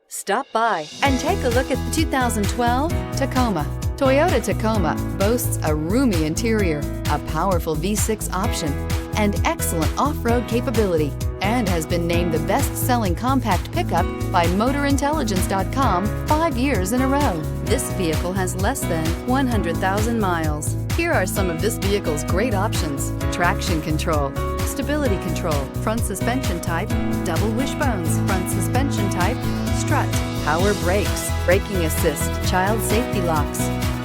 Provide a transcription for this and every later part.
Stop by and take a look at the 2012 Tacoma. Toyota Tacoma boasts a roomy interior, a powerful V6 option, and excellent off-road capability, and has been named the best-selling compact pickup by MotorIntelligence.com 5 years in a row. This vehicle has less than 100,000 miles. Here are some of this vehicle's great options: traction control, stability control, front suspension type, double wishbones, front suspension type, strut, power brakes, braking assist, child safety locks,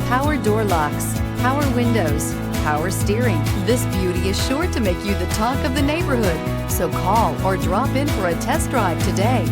power door locks, power windows, power steering. This beauty is sure to make you the talk of the neighborhood. So call or drop in for a test drive today.